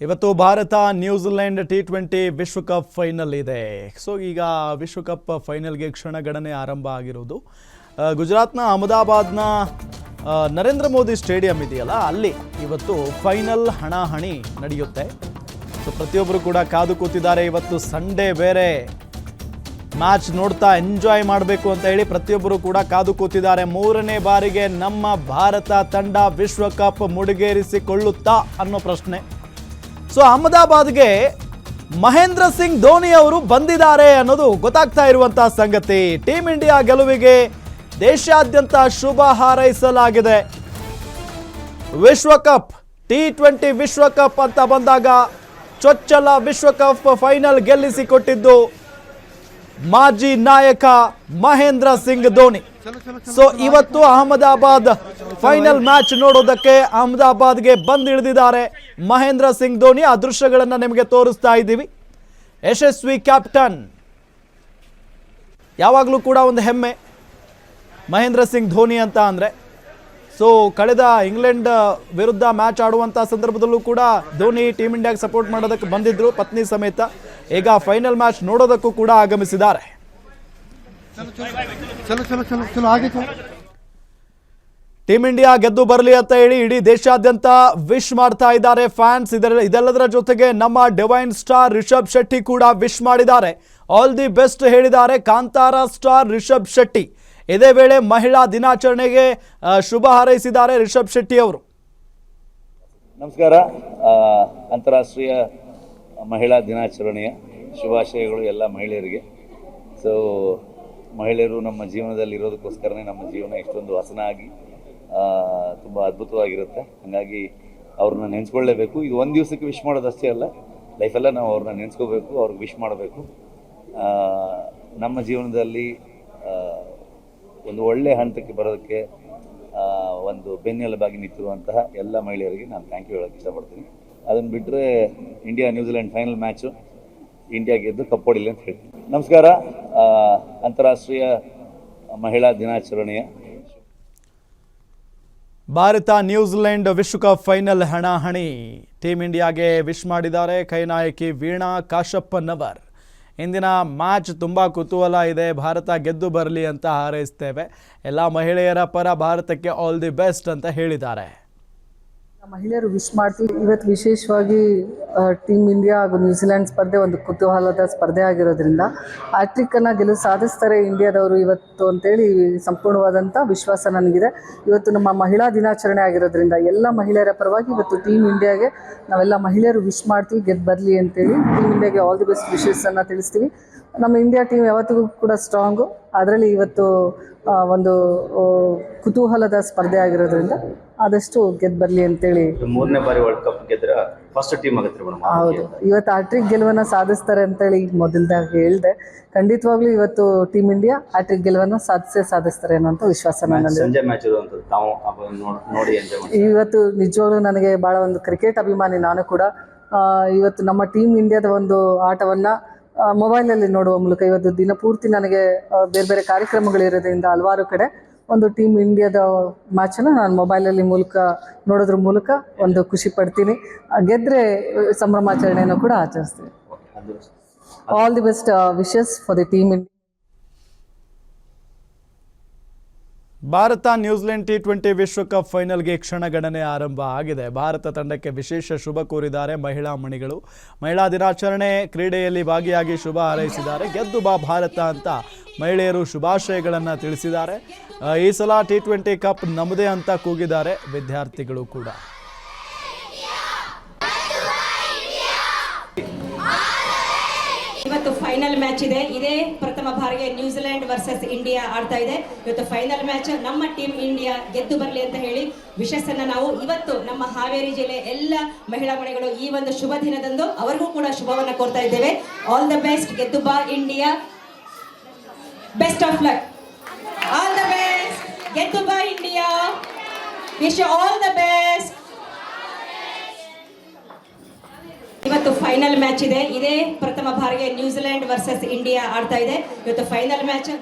ಇವತ್ತು ಭಾರತ ನ್ಯೂಜಿಲೆಂಡ್ T20 ವಿಶ್ವಕಪ್ ಫೈನಲ್ ಇದೆ. ಸೊ ಈಗ ವಿಶ್ವಕಪ್ ಫೈನಲ್ಗೆ ಕ್ಷಣಗಣನೆ ಆರಂಭ ಆಗಿರುವುದು. ಗುಜರಾತ್ನ ಅಹಮದಾಬಾದ್ನ ನರೇಂದ್ರ ಮೋದಿ ಸ್ಟೇಡಿಯಂ ಇದೆಯಲ್ಲ, ಅಲ್ಲಿ ಇವತ್ತು ಫೈನಲ್ ಹಣಾಹಣಿ ನಡೆಯುತ್ತೆ. ಸೊ ಪ್ರತಿಯೊಬ್ಬರು ಕೂಡ ಕಾದು ಕೂತಿದ್ದಾರೆ. ಇವತ್ತು ಸಂಡೇ ಬೇರೆ, ಮ್ಯಾಚ್ ನೋಡ್ತಾ ಎಂಜಾಯ್ ಮಾಡಬೇಕು ಅಂತ ಹೇಳಿ ಪ್ರತಿಯೊಬ್ಬರು ಕೂಡ ಕಾದು ಕೂತಿದ್ದಾರೆ. ಮೂರನೇ ಬಾರಿಗೆ ನಮ್ಮ ಭಾರತ ತಂಡ ವಿಶ್ವಕಪ್ ಮುಡಿಗೇರಿಸಿಕೊಳ್ಳುತ್ತಾ ಅನ್ನೋ ಪ್ರಶ್ನೆ. ಸೊ ಅಹಮದಾಬಾದ್ಗೆ ಮಹೇಂದ್ರ ಸಿಂಗ್ ಧೋನಿ ಅವರು ಬಂದಿದ್ದಾರೆ ಅನ್ನೋದು ಗೊತ್ತಾಗ್ತಾ ಇರುವಂತಹ ಸಂಗತಿ. ಟೀಮ್ ಇಂಡಿಯಾ ಗೆಲುವಿಗೆ ದೇಶಾದ್ಯಂತ ಶುಭ ಹಾರೈಸಲಾಗಿದೆ. ವಿಶ್ವಕಪ್ T20 ವಿಶ್ವಕಪ್ ಅಂತ ಬಂದಾಗ ಚೊಚ್ಚಲ ವಿಶ್ವಕಪ್ ಫೈನಲ್ ಗೆಲ್ಲಿಸಿಕೊಟ್ಟಿದ್ದು ಮಾಜಿ ನಾಯಕ ಮಹೇಂದ್ರ ಸಿಂಗ್ ಧೋನಿ. ಸೊ ಇವತ್ತು ಅಹಮದಾಬಾದ್ ಫೈನಲ್ ಮ್ಯಾಚ್ ನೋಡೋದಕ್ಕೆ ಅಹಮದಾಬಾದ್ಗೆ ಬಂದಿಳಿದಿದ್ದಾರೆ ಮಹೇಂದ್ರ ಸಿಂಗ್ ಧೋನಿ. ಆ ದೃಶ್ಯಗಳನ್ನು ನಿಮಗೆ ತೋರಿಸ್ತಾ ಇದ್ದೀವಿ. ಯಶಸ್ವಿ ಕ್ಯಾಪ್ಟನ್, ಯಾವಾಗಲೂ ಕೂಡ ಒಂದು ಹೆಮ್ಮೆ ಮಹೇಂದ್ರ ಸಿಂಗ್ ಧೋನಿ ಅಂತ ಅಂದರೆ. ಸೊ ಕಳೆದ ಇಂಗ್ಲೆಂಡ್ ವಿರುದ್ಧ ಮ್ಯಾಚ್ ಆಡುವಂಥ ಸಂದರ್ಭದಲ್ಲೂ ಕೂಡ ಧೋನಿ ಟೀಮ್ ಇಂಡಿಯಾಗೆ ಸಪೋರ್ಟ್ ಮಾಡೋದಕ್ಕೆ ಬಂದಿದ್ರು ಪತ್ನಿ ಸಮೇತ. ಈಗ ಫೈನಲ್ ಮ್ಯಾಚ್ ನೋಡೋದಕ್ಕೂ ಕೂಡ ಆಗಮಿಸಿದ್ದಾರೆ. ಟೀಮ್ ಇಂಡಿಯಾ ಗೆದ್ದು ಬರಲಿ ಅಂತ ಹೇಳಿ ಇಡೀ ದೇಶಾದ್ಯಂತ ವಿಶ್ ಮಾಡ್ತಾ ಇದ್ದಾರೆ ಫ್ಯಾನ್ಸ್. ಇದೆಲ್ಲದರ ಜೊತೆಗೆ ನಮ್ಮ ಡಿವೈನ್ ಸ್ಟಾರ್ ರಿಷಬ್ ಶೆಟ್ಟಿ ಕೂಡ ವಿಶ್ ಮಾಡಿದ್ದಾರೆ. ಆಲ್ ದಿ ಬೆಸ್ಟ್ ಹೇಳಿದ್ದಾರೆ ಕಾಂತಾರ ಸ್ಟಾರ್ ರಿಷಬ್ ಶೆಟ್ಟಿ. ಇದೇ ವೇಳೆ ಮಹಿಳಾ ದಿನಾಚರಣೆಗೆ ಶುಭ ಹಾರೈಸಿದ್ದಾರೆ ರಿಷಬ್ ಶೆಟ್ಟಿ ಅವರು. ನಮಸ್ಕಾರ. ಅಂತಾರಾಷ್ಟ್ರೀಯ ಮಹಿಳಾ ದಿನಾಚರಣೆಯ ಶುಭಾಶಯಗಳು ಎಲ್ಲ ಮಹಿಳೆಯರಿಗೆ. ಸೊ ಮಹಿಳೆಯರು ನಮ್ಮ ಜೀವನದಲ್ಲಿ ಇರೋದಕ್ಕೋಸ್ಕರನೇ ನಮ್ಮ ಜೀವನ ಇಷ್ಟೊಂದು ಹಸನಾಗಿ ತುಂಬ ಅದ್ಭುತವಾಗಿರುತ್ತೆ. ಹಾಗಾಗಿ ಅವ್ರನ್ನ ನೆನೆಸ್ಕೊಳ್ಳೇಬೇಕು. ಇದು ಒಂದು ದಿವಸಕ್ಕೆ ವಿಶ್ ಮಾಡೋದಷ್ಟೇ ಅಲ್ಲ, ಲೈಫೆಲ್ಲ ನಾವು ಅವ್ರನ್ನ ನೆನೆಸ್ಕೋಬೇಕು, ಅವ್ರಿಗೆ ವಿಶ್ ಮಾಡಬೇಕು. ನಮ್ಮ ಜೀವನದಲ್ಲಿ ಒಂದು ಒಳ್ಳೆಯ ಹಂತಕ್ಕೆ ಬರೋದಕ್ಕೆ ಒಂದು ಬೆನ್ನೆಲುಬಾಗಿ ನಿಂತಿರುವಂತಹ ಎಲ್ಲ ಮಹಿಳೆಯರಿಗೆ ನಾನು ಥ್ಯಾಂಕ್ ಯು ಹೇಳೋಕ್ಕೆ ಇಷ್ಟಪಡ್ತೀನಿ. ಅದನ್ನು ಬಿಟ್ಟರೆ India New Zealand final match India ಗೆದ್ದು ಕಪ್ ಹೊಡಿಲಿ ಅಂತ ಹೇಳ್ತೀನಿ. ನಮಸ್ಕಾರ. ಅಂತಾರಾಷ್ಟ್ರೀಯ ಮಹಿಳಾ ದಿನಾಚರಣೆಯ ಭಾರತ ನ್ಯೂಜಿಲೆಂಡ್ ವಿಶ್ವಕಪ್ ಫೈನಲ್ ಹಣಾಹಣಿ ಟೀಮ್ ಇಂಡಿಯಾಗೆ ವಿಶ್ ಮಾಡಿದ್ದಾರೆ ಕೈ ನಾಯಕಿ ವೀಣಾ ಕಾಶಪ್ಪನವರ್. ಇಂದಿನ ಮ್ಯಾಚ್ ತುಂಬ ಕುತೂಹಲ ಇದೆ. ಭಾರತ ಗೆದ್ದು ಬರಲಿ ಅಂತ ಹಾರೈಸ್ತೇವೆ. ಎಲ್ಲ ಮಹಿಳೆಯರ ಪರ ಭಾರತಕ್ಕೆ ಆಲ್ ದಿ ಬೆಸ್ಟ್ ಅಂತ ಹೇಳಿದ್ದಾರೆ. ಮಹಿಳೆಯರು ವಿಶ್ ಮಾಡ್ತೀವಿ. ಇವತ್ತು ವಿಶೇಷವಾಗಿ ಟೀಮ್ ಇಂಡಿಯಾ ಹಾಗೂ ನ್ಯೂಜಿಲೆಂಡ್ ಸ್ಪರ್ಧೆ ಒಂದು ಕುತೂಹಲದ ಸ್ಪರ್ಧೆ ಆಗಿರೋದ್ರಿಂದ ಹ್ಯಾಟ್ರಿಕ್ಕನ್ನು ಗೆಲುವು ಸಾಧಿಸ್ತಾರೆ ಇಂಡಿಯಾದವರು ಇವತ್ತು ಅಂತೇಳಿ ಸಂಪೂರ್ಣವಾದಂಥ ವಿಶ್ವಾಸ ನನಗಿದೆ. ಇವತ್ತು ನಮ್ಮ ಮಹಿಳಾ ದಿನಾಚರಣೆ ಆಗಿರೋದ್ರಿಂದ ಎಲ್ಲ ಮಹಿಳೆಯರ ಪರವಾಗಿ ಇವತ್ತು ಟೀಮ್ ಇಂಡಿಯಾಗೆ ನಾವೆಲ್ಲ ಮಹಿಳೆಯರು ವಿಶ್ ಮಾಡ್ತೀವಿ ಗೆದ್ದು ಬರಲಿ ಅಂತೇಳಿ. ಟೀಮ್ ಇಂಡಿಯಾಗೆ ಆಲ್ ದಿ ಬೆಸ್ಟ್ ವಿಶಸ್ಸನ್ನು ತಿಳಿಸ್ತೀವಿ. ನಮ್ಮ ಇಂಡಿಯಾ ಟೀಮ್ ಯಾವತ್ತಿಗೂ ಕೂಡ ಸ್ಟ್ರಾಂಗು. ಅದರಲ್ಲಿ ಇವತ್ತು ಒಂದು ಕುತೂಹಲದ ಸ್ಪರ್ಧೆ ಆಗಿರೋದ್ರಿಂದ ಆದಷ್ಟು ಗೆದ್ದು ಬರಲಿ ಅಂತೇಳಿ. ಮೂರನೇ ಬಾರಿ ವರ್ಲ್ಡ್ ಕಪ್ ಗೆದ್ರೆ ಫಸ್ಟ್ ಟೀಮ್ ಆಗುತ್ತೆ ಮೇಡಮ್. ಹೌದು, ಇವತ್ತು ಹ್ಯಾಟ್ರಿಕ್ ಗೆಲುವನ್ನು ಸಾಧಿಸ್ತಾರೆ ಅಂತೇಳಿ ಮೊದಲದಾಗ ಹೇಳಿದೆ. ಖಂಡಿತವಾಗ್ಲೂ ಇವತ್ತು ಟೀಮ್ ಇಂಡಿಯಾ ಹ್ಯಾಟ್ರಿಕ್ ಗೆಲುವನ್ನು ಸಾಧಿಸ್ತಾರೆ ಅನ್ನೋಂಥ ವಿಶ್ವಾಸ ನನ್ನಲ್ಲಿ. ಸಂಜೆ ಮ್ಯಾಚ್ ಇರುವಂಥದ್ದು ತಾವು ನೋಡಿ ಎಂಜಾಯ್ ಮಾಡಿ. ಇವತ್ತು ನಿಜವಾಗ್ಲೂ ನನಗೆ ಭಾಳ ಒಂದು ಕ್ರಿಕೆಟ್ ಅಭಿಮಾನಿ ನಾನು ಕೂಡ. ಇವತ್ತು ನಮ್ಮ ಟೀಮ್ ಇಂಡಿಯಾದ ಒಂದು ಆಟವನ್ನು ಮೊಬೈಲಲ್ಲಿ ನೋಡುವ ಮೂಲಕ ಇವತ್ತು ದಿನಪೂರ್ತಿ ನನಗೆ ಬೇರೆ ಬೇರೆ ಕಾರ್ಯಕ್ರಮಗಳಿರೋದ್ರಿಂದ ಹಲವಾರು ಕಡೆ ಒಂದು ಟೀಮ್ ಇಂಡಿಯಾದ ಮ್ಯಾಚನ್ನು ನಾನು ಮೊಬೈಲಲ್ಲಿ ನೋಡೋದ್ರ ಮೂಲಕ ಒಂದು ಖುಷಿ ಪಡ್ತೀನಿ. ಗೆದ್ದರೆ ಸಂಭ್ರಮಾಚರಣೆಯನ್ನು ಕೂಡ ಆಚರಿಸ್ತೀನಿ. All the best wishes for the team India. Bharat ನ್ಯೂಜಿಲೆಂಡ್ T20 ವಿಶ್ವಕಪ್ ಫೈನಲ್ಗೆ ಕ್ಷಣಗಣನೆ ಆರಂಭ ಆಗಿದೆ. ಭಾರತ ತಂಡಕ್ಕೆ ವಿಶೇಷ ಶುಭ ಕೋರಿದ್ದಾರೆ ಮಹಿಳಾ ಮಣಿಗಳು. ಮಹಿಳಾ ದಿನಾಚರಣೆ ಕ್ರೀಡೆಯಲ್ಲಿ ಭಾಗಿಯಾಗಿ ಶುಭ ಹಾರೈಸಿದ್ದಾರೆ. ಗೆದ್ದು ಬಾ ಭಾರತ ಅಂತ ಮಹಿಳೆಯರು ಶುಭಾಶಯಗಳನ್ನು ತಿಳಿಸಿದ್ದಾರೆ. ಈ ಸಲ T20 ಕಪ್ ನಮ್ಮದೇ ಅಂತ ಕೂಗಿದ್ದಾರೆ ವಿದ್ಯಾರ್ಥಿಗಳು ಕೂಡ. ಇವತ್ತು ಫೈನಲ್ ಮ್ಯಾಚ್ ಇದೆ. ಇದೇ ಪ್ರಥಮ ಬಾರಿಗೆ ನ್ಯೂಜಿಲೆಂಡ್ ವರ್ಸಸ್ ಇಂಡಿಯಾ ಆಡ್ತಾ ಇದೆ. ಇವತ್ತು ಫೈನಲ್ ಮ್ಯಾಚ್ ನಮ್ಮ ಟೀಮ್ ಇಂಡಿಯಾ ಗೆದ್ದು ಬರಲಿ ಅಂತ ಹೇಳಿ ವಿಶಸ್ಸನ್ನ ನಾವು ಇವತ್ತು ನಮ್ಮ ಹಾವೇರಿ ಜಿಲ್ಲೆ ಎಲ್ಲ ಮಹಿಳಾ ಮಣಿಗಳು ಈ ಒಂದು ಶುಭ ದಿನದಂದು ಅವರಿಗೂ ಕೂಡ ಶುಭವನ್ನ ಕೋರ್ತಾ ಇದ್ದೇವೆ. ಆಲ್ ದ ಬೆಸ್ಟ್, ಗೆದ್ದು ಬಾ India, best of luck, all the best, ಗೆದ್ದು ಬಾ India, wish you all the best. ಇವತ್ತು ಫೈನಲ್ ಮ್ಯಾಚ್ ಇದೆ. ಇದೇ ಪ್ರಥಮ ಬಾರಿಗೆ ನ್ಯೂಜಿಲೆಂಡ್ ವರ್ಸಸ್ ಇಂಡಿಯಾ ಆಡ್ತಾ ಇದೆ. ಇವತ್ತು ಫೈನಲ್ ಮ್ಯಾಚ್